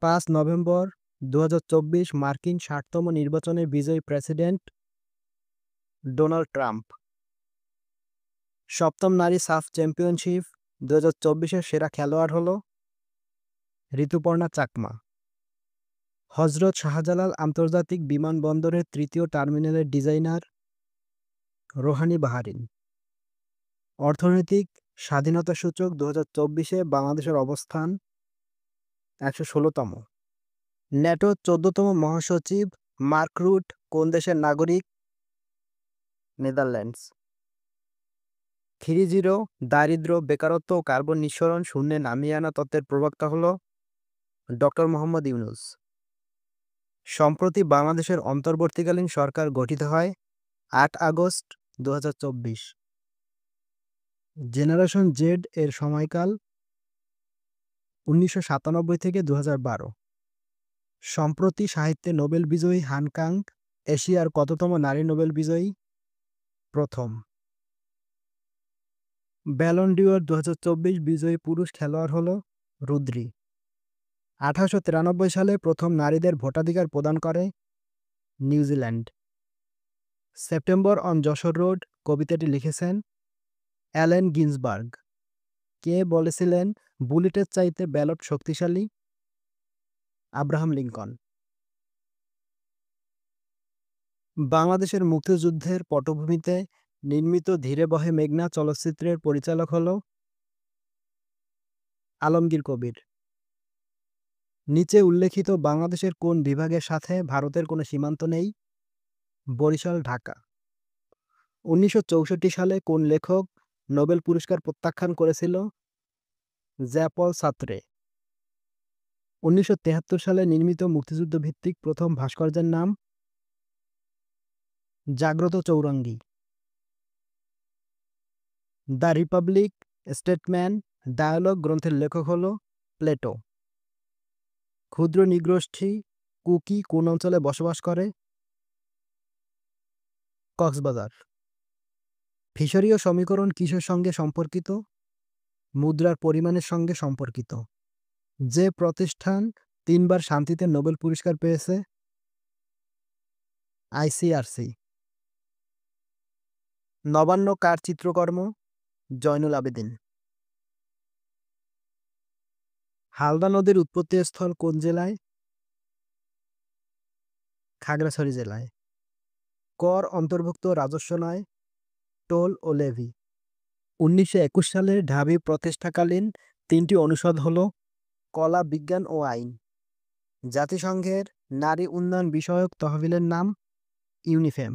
5 November 2024 মার্কিন 60তম নির্বাচনে বিজয়ী প্রেসিডেন্ট ডোনাল্ড ট্রাম্প। 7ম নারী সাফ চ্যাম্পিয়নশিপ 2024-এর সেরা খেলোয়াড় হল ঋতুপর্ণা চাকমা। হজরত শাহজালাল আন্তর্জাতিক বিমানবন্দরের 3য় টার্মিনালের ডিজাইনার রোহানি বাহারিন। অর্থনৈতিক স্বাধীনতা সূচক 2024-এ বাংলাদেশের অবস্থান 116তম। ন্যাটো 14তম মহাসচিব মার্ক রুট কোন দেশের নাগরিক? নেদারল্যান্ডস। 3.0 দারিদ্র্য, বেকারত্ব ও কার্বন নিঃসরণ শূন্যে নামিয়ে আনা তত্ত্বের প্রবক্তা হল ডক্টর মোহাম্মদ ইউনূস। সম্প্রতি বাংলাদেশের অন্তর্বর্তীকালীন সরকার গঠিত হয় 8 আগস্ট 2024। জেনারেশন জেড এর সময়কাল 1997 থেকে 2012। সম্প্রতি সাহিত্যে নোবেল বিজয়ী হান কাং এশিয়ার কততম নারী নোবেল বিজয়ী? প্রথম। ব্যালন ডি'অর 2024 বিজয়ী পুরুষ খেলোয়াড় হল রুদ্রি। 1893 সালে প্রথম নারীদের ভোটাধিকার প্রদান করে New Zealand. September on Jessore road কবিতাটি লিখেছেন অ্যালেন গিন্সবার্গ। কে বলেছিলেন বুলেটের চাইতে ব্যালট শক্তিশালী? Abraham Lincoln. বাংলাদেশের মুক্তিযুদ্ধের পটভূমিতে নির্মিত ধীরে বহে মেঘনা চলচ্চিত্রের পরিচালক হল আলমগীর কবির। নিচে উল্লেখিত বাংলাদেশের কোন বিভাগের সাথে ভারতের কোনো সীমান্ত নেই? বরিশাল, ঢাকা। 1964 সালে কোন লেখক নোবেল পুরস্কার প্রত্যাখ্যান করেছিল? জ্যাপল সার্ত্রে। 1973 সালে নির্মিত মুক্তিযুদ্ধ ভিত্তিক প্রথম ভাস্কর্যের নাম? Jagrata Chowrangi. The Republic, Statesman, Dialogue গ্রন্থের লেখক হল প্লেটো। ক্ষুদ্র নৃগোষ্ঠী কুকি কোন অঞ্চলে বসবাস করে? কক্সবাজার। ফিশরীয় সমীকরণ কিসের সঙ্গে সম্পর্কিত? মুদ্রার পরিমাণের সঙ্গে সম্পর্কিত। যে প্রতিষ্ঠান 3বার শান্তিতে নোবেল পুরস্কার পেয়েছে? আইসিআরসি। নবান্ন কার চিত্রকর্ম? জয়নুল আবেদিন। হালদা নদীর উৎপত্তিস্থল কোন জেলায়? খাগড়াছড়ি জেলায়। কর অন্তর্ভুক্ত রাজস্ব নয়, টোল ও লেভি। 1921 সালে ঢাবি প্রতিষ্ঠাকালীন 3টি অনুষদ হল কলা, বিজ্ঞান ও আইন। জাতিসংঘের নারী উন্নয়ন বিষয়ক তহবিলের নাম? ইউনিফেম।